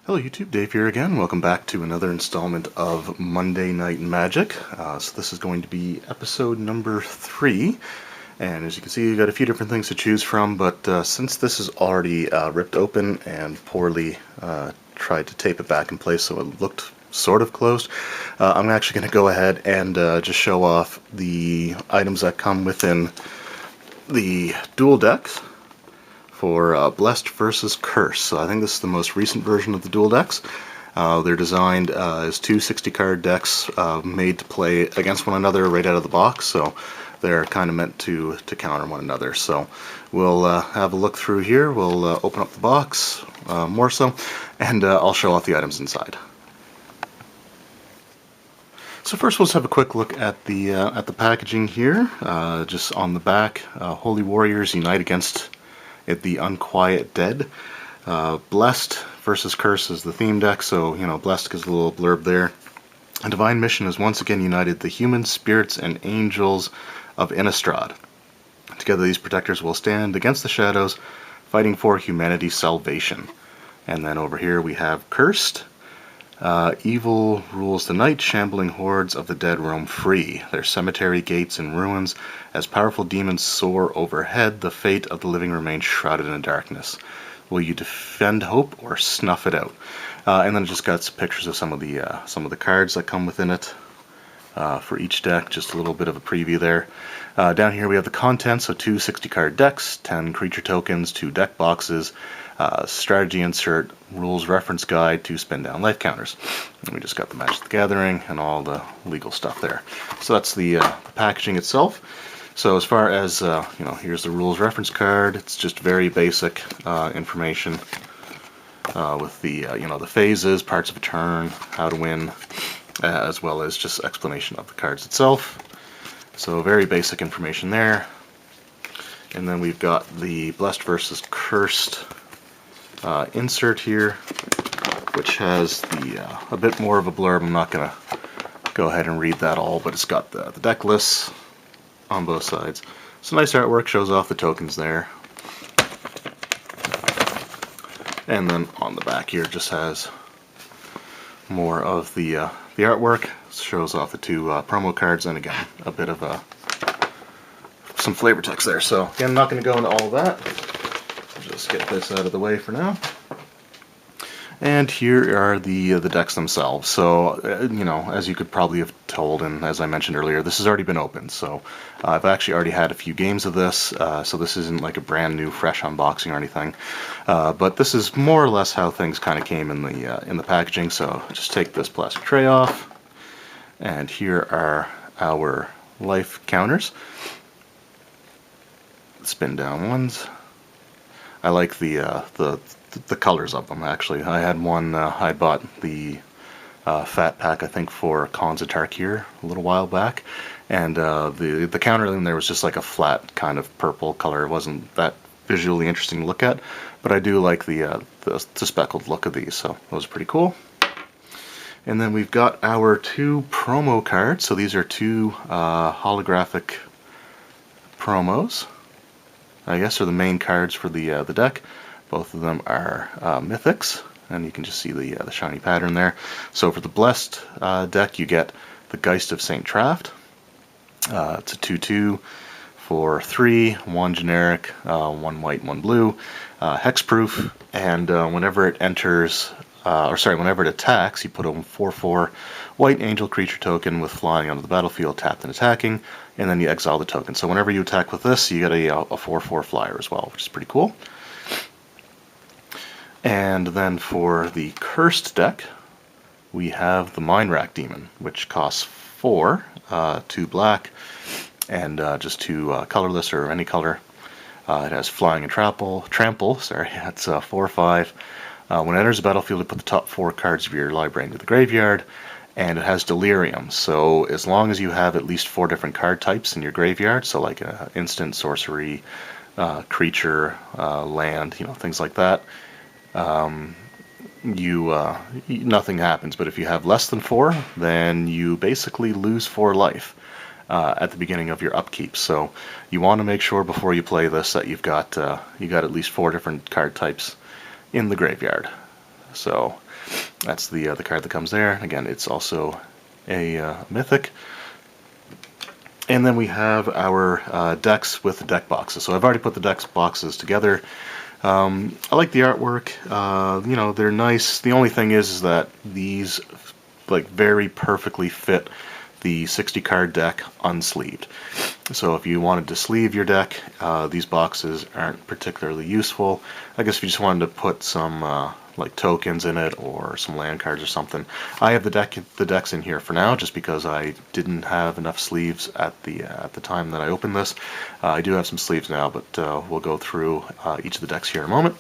Hello YouTube, Dave here again. Welcome back to another installment of Monday Night Magic. So this is going to be episode number 3, and as you can see you've got a few different things to choose from, but since this is already ripped open and poorly tried to tape it back in place so it looked sort of closed, I'm actually going to go ahead and just show off the items that come within the Duel Decks for Blessed versus Curse. So I think this is the most recent version of the Duel Decks. They're designed as two 60-card decks made to play against one another right out of the box, so they're kind of meant to counter one another. So we'll have a look through here, we'll open up the box more so, and I'll show off the items inside. So first we'll just have a quick look at the packaging here. Just on the back, Holy Warriors unite against the Unquiet Dead. Blessed versus Curse is the theme deck, so, you know, Blessed gives a little blurb there. A divine mission has once again united the human spirits and angels of Innistrad. Together these protectors will stand against the shadows, fighting for humanity's salvation. And then over here we have Cursed. Evil rules the night, shambling hordes of the dead roam free, their cemetery gates in ruins. As powerful demons soar overhead, the fate of the living remains shrouded in darkness. Will you defend hope or snuff it out? And then it just got some pictures of some of the cards that come within it for each deck. Just a little bit of a preview there. Down here we have the contents, so 2 60-card decks, 10 creature tokens, 2 deck boxes, strategy insert, rules reference guide, 2 spin down life counters. And we just got the Magic the Gathering and all the legal stuff there. So that's the packaging itself. So as far as, here's the rules reference card. It's just very basic information with the, the phases, parts of a turn, how to win, as well as just explanation of the cards itself. So very basic information there. And then we've got the Blessed versus Cursed insert here, which has a bit more of a blurb. I'm not going to go ahead and read that all, but it's got the deck lists on both sides. So nice artwork, shows off the tokens there. And then on the back here just has more of the artwork. Shows off the 2 promo cards, and again a bit of some flavor text there. So again, I'm not going to go into all of that. Just get this out of the way for now. And here are the decks themselves. So, as you could probably have told, and as I mentioned earlier, this has already been opened. So I've actually already had a few games of this, so this isn't like a brand new, fresh unboxing or anything. But this is more or less how things kind of came in the packaging. So just take this plastic tray off, and here are our life counters. Spin down ones. I like the colors of them, actually. I had one, I bought the fat pack, I think, for Cons of Tarkir a little while back, and the counter in there was just like a flat kind of purple color. It wasn't that visually interesting to look at, but I do like the speckled look of these, so that was pretty cool. And then we've got our 2 promo cards. So these are 2 holographic promos. I guess are the main cards for the deck. Both of them are mythics, and you can just see the shiny pattern there. So for the Blessed deck, you get the Geist of St. Traft. It's a 2/2 for 3, 1 generic, 1 white, 1 blue, hexproof, and whenever it enters, whenever it attacks, you put a 4/4 white angel creature token with flying onto the battlefield, tapped and attacking, and then you exile the token. So whenever you attack with this, you get a 4/4 flyer as well, which is pretty cool. And then for the Cursed deck, we have the Mind Rack Demon, which costs 4, 2 black, and just 2 colorless or any color. It has Flying and Trample, that's 4/5. When it enters the battlefield, you put the top 4 cards of your library into the graveyard, and it has Delirium. So as long as you have at least 4 different card types in your graveyard, so like instant, sorcery, creature, land, things like that, nothing happens. But if you have less than 4, then you basically lose 4 life at the beginning of your upkeep. So you want to make sure before you play this that you've got at least 4 different card types in the graveyard. So that's the card that comes there. Again, it's also a mythic. And then we have our decks with the deck boxes. So I've already put the deck boxes together. I like the artwork. You know, they're nice. The only thing is that these like very perfectly fit the 60 card deck unsleeved. So if you wanted to sleeve your deck, these boxes aren't particularly useful. I guess if you just wanted to put some like tokens in it or some land cards or something. I have the decks in here for now just because I didn't have enough sleeves at the time that I opened this. I do have some sleeves now, but we'll go through each of the decks here in a moment.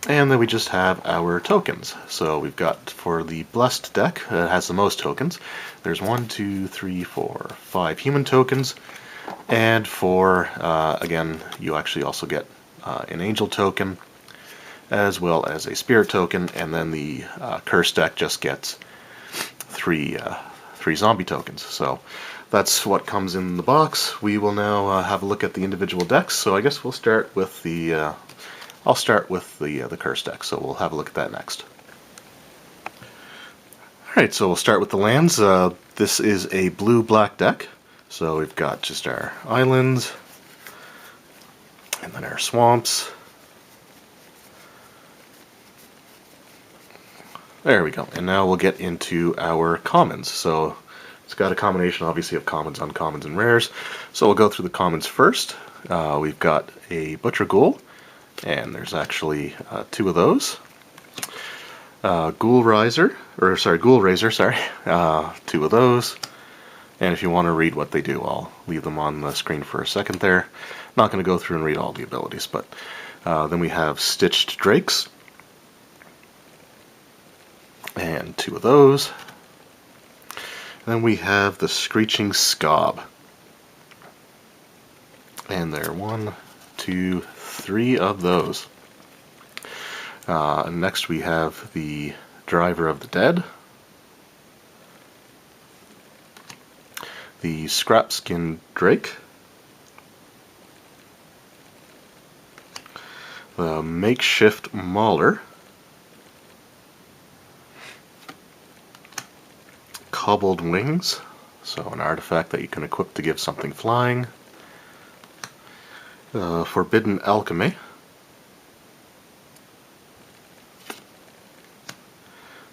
And then we just have our tokens. So we've got, for the Blessed deck, it has the most tokens. There's 1, 2, 3, 4, 5 human tokens. And for, again, you actually also get an angel token, as well as a spirit token, and then the curse deck just gets three zombie tokens. So that's what comes in the box. We will now have a look at the individual decks. So I guess we'll start with the I'll start with the curse deck, so we'll have a look at that next. Alright, so we'll start with the lands. This is a blue-black deck, so we've got just our islands, and then our swamps. There we go, and now we'll get into our commons. So it's got a combination, obviously, of commons, uncommons, and rares. So we'll go through the commons first. We've got a Butcher Ghoul, and there's actually 2 of those. Ghoul Raiser, 2 of those. And if you want to read what they do, I'll leave them on the screen for a second there. Not going to go through and read all the abilities, but then we have Stitched Drakes, and 2 of those. Then we have the Screeching Scob, and there are 1, 2, 3 of those. Next we have the Driver of the Dead, the Scrapskin Drake, the Makeshift Mauler, Cobbled Wings, so an artifact that you can equip to give something flying, Forbidden Alchemy,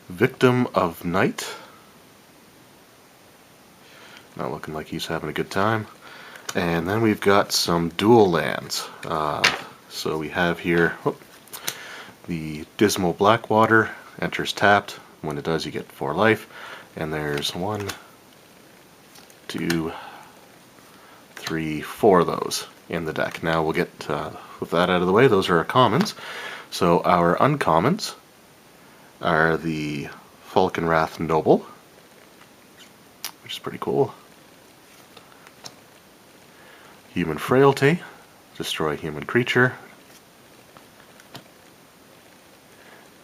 Victim of Night, not looking like he's having a good time, and then we've got some dual lands. So we have here the Dismal Blackwater, enters tapped. When it does, you get 4 life, and there's 1, 2, 3, 4 of those in the deck. Now we'll get, with that out of the way, those are our commons. So our uncommons are the Falconwrath Noble, which is pretty cool. Human Frailty, destroy human creature.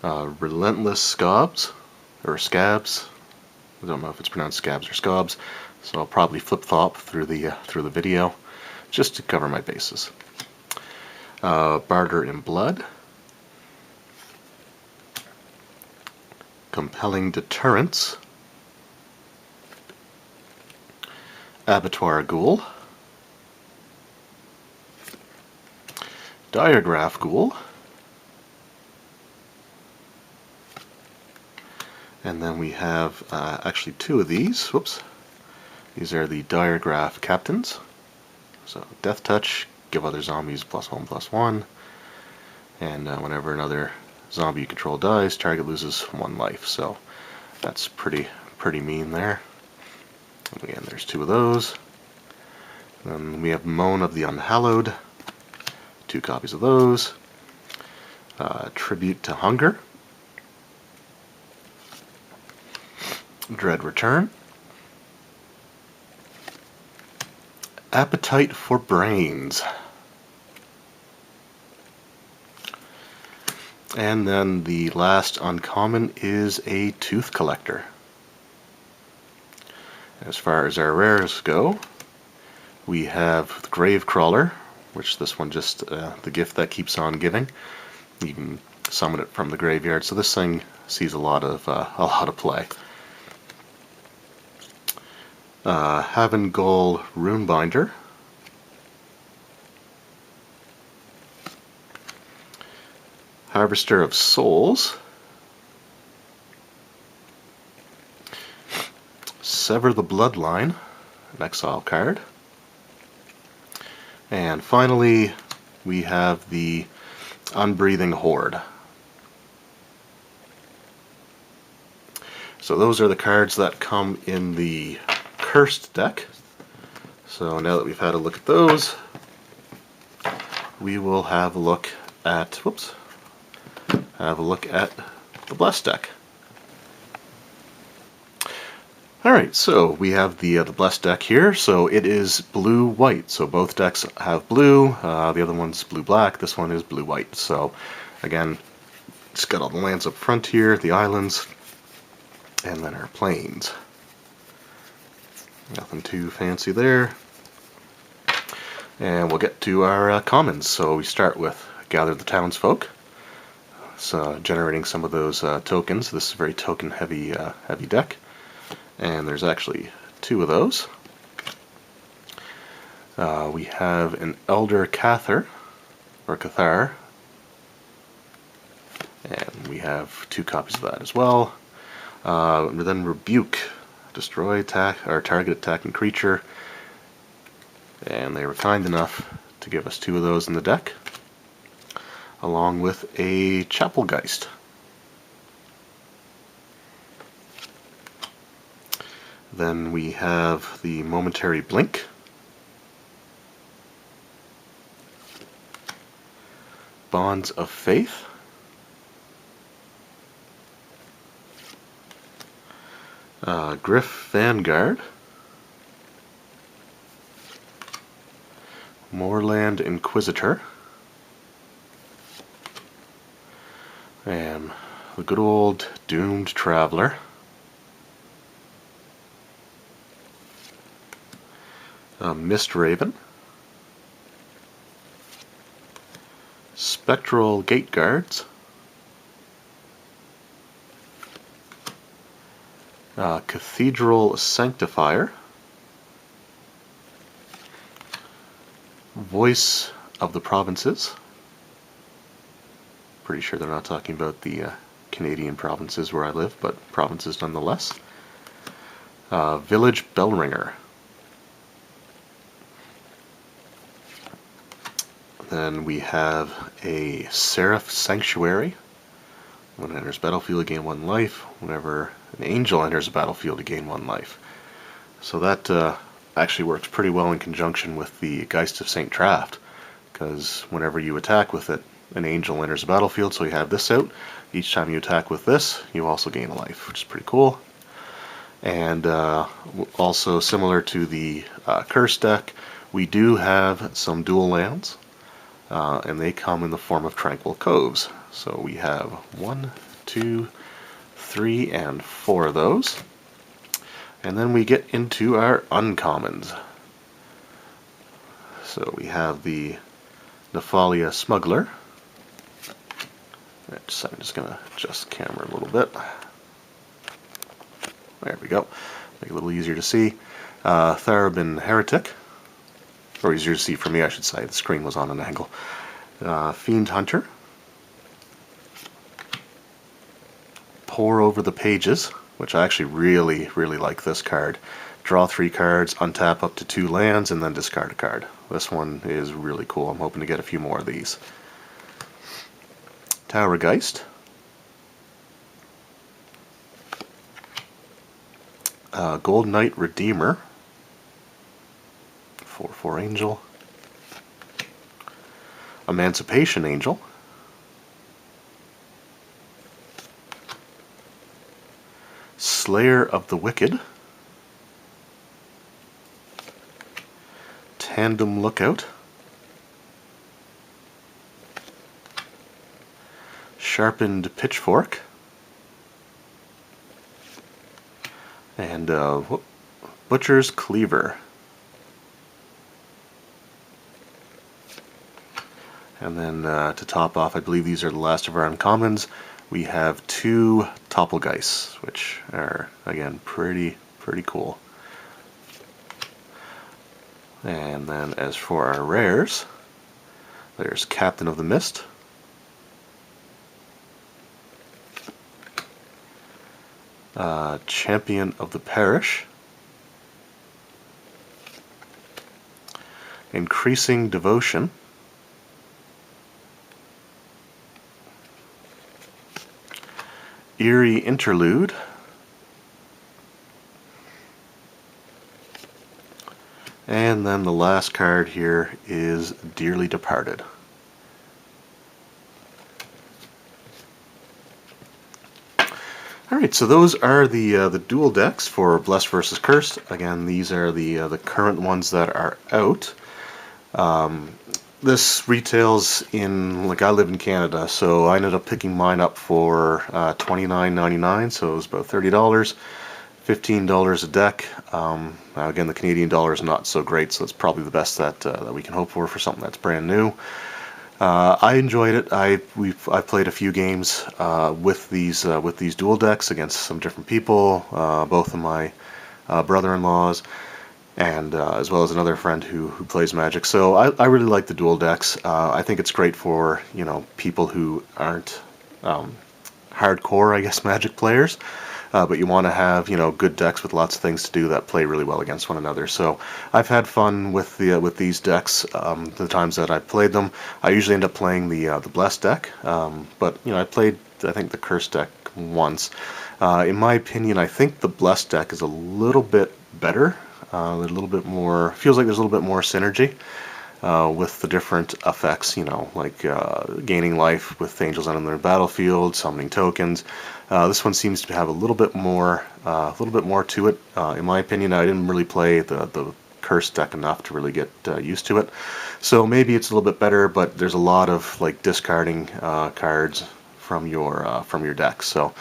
Relentless Scabs, or Scabs. I don't know if it's pronounced Scabs or Scobs, so I'll probably flip-flop through the video just to cover my bases. Barter in Blood, Compelling Deterrence, Abattoir Ghoul, Diagraph Ghoul, and then we have actually 2 of these. Whoops. These are the Diagraph Captains. So Death Touch, give other zombies +1/+1, and whenever another zombie you control dies, target loses 1 life. So that's pretty mean there. And again, there's 2 of those. Then we have Moan of the Unhallowed, 2 copies of those. Tribute to Hunger, Dread Return, Appetite for Brains, and then the last uncommon is a Tooth Collector. As far as our rares go, we have the Grave Crawler, which this one just the gift that keeps on giving. You can summon it from the graveyard. So this thing sees a lot of play. Havengul Runebinder. Harvester of Souls. Sever the Bloodline, an exile card. And finally, we have the Unbreathing Horde. So those are the cards that come in the Cursed deck. So now that we've had a look at those, we will have a look at the Blessed deck. Alright, so we have the Blessed deck here. So it is blue-white. So both decks have blue. The other one's blue-black. This one is blue-white. So again, it's got all the lands up front here, the islands, and then our plains. Nothing too fancy there. And we'll get to our commons. So we start with Gather the Townsfolk. So generating some of those tokens. This is a very token-heavy heavy deck. And there's actually 2 of those. We have an Elder Cathar, or Cathar, and we have 2 copies of that as well. Then Rebuke, destroy target attacking creature, and they were kind enough to give us 2 of those in the deck, along with a Chapelgeist. Then we have the Momentary Blink. Bonds of Faith. Griff Vanguard. Moorland Inquisitor. And the good old Doomed Traveler. Mist Raven, Spectral Gate Guards, Cathedral Sanctifier, Voice of the Provinces. Pretty sure they're not talking about the Canadian provinces where I live, but provinces nonetheless. Village Bellringer. Then we have a Seraph Sanctuary. When it enters battlefield, gain 1 life. Whenever an angel enters a battlefield, to gain 1 life. So that actually works pretty well in conjunction with the Geist of St. Traft, because whenever you attack with it, an angel enters the battlefield, so you have this out. Each time you attack with this, you also gain a life, which is pretty cool. And also similar to the Curse deck, we do have some dual lands. And they come in the form of Tranquil Coves. So we have 1, 2, 3, and 4 of those. And then we get into our uncommons. So we have the Nephalia Smuggler. I'm just going to adjust the camera a little bit. There we go. Make it a little easier to see. Tharabin Heretic. Or easier to see for me, I should say. The screen was on an angle. Fiend Hunter. Pore Over the Pages, which I actually really like this card. Draw 3 cards, untap up to 2 lands, and then discard a card. This one is really cool. I'm hoping to get a few more of these. Towergeist. Gold Knight Redeemer. 4/4 Angel. Emancipation Angel. Slayer of the Wicked. Tandem Lookout. Sharpened Pitchfork. And Butcher's Cleaver. And then to top off, I believe these are the last of our uncommons, we have 2 Toppelgeists, which are, again, pretty cool. And then as for our rares, there's Captain of the Mist, Champion of the Parish, Increasing Devotion, Eerie Interlude, and then the last card here is Dearly Departed. Alright, so those are the dual decks for Blessed versus Cursed. Again, these are the current ones that are out. This retails in, like, I live in Canada, so I ended up picking mine up for $29.99, so it was about $30, $15 a deck. Again, the Canadian dollar is not so great, so it's probably the best that we can hope for something that's brand new. I enjoyed it. I've played a few games with these dual decks against some different people, both of my brother-in-laws, and as well as another friend who plays Magic. So I really like the dual decks. I think it's great for, you know, people who aren't hardcore, I guess, Magic players. But you want to have, you know, good decks with lots of things to do that play really well against one another. So I've had fun with these decks the times that I've played them. I usually end up playing the Blessed deck, but you know, I played, I think, the Cursed deck once. In my opinion, I think the Blessed deck is a little bit better, a little bit more, feels like there's a little bit more synergy with the different effects, you know, like gaining life with angels on their battlefield, summoning tokens. This one seems to have a little bit more to it. In my opinion, I didn't really play the Cursed deck enough to really get used to it. So maybe it's a little bit better, but there's a lot of like discarding cards from your deck. So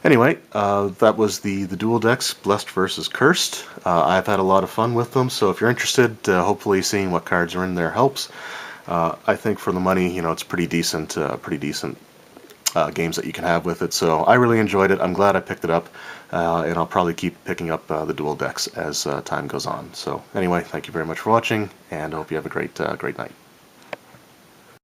anyway, that was the dual decks, Blessed versus Cursed. I've had a lot of fun with them, so if you're interested, hopefully seeing what cards are in there helps. I think for the money, you know, it's pretty decent games that you can have with it. So I really enjoyed it. I'm glad I picked it up, and I'll probably keep picking up the dual decks as time goes on. So anyway, thank you very much for watching, and I hope you have a great night.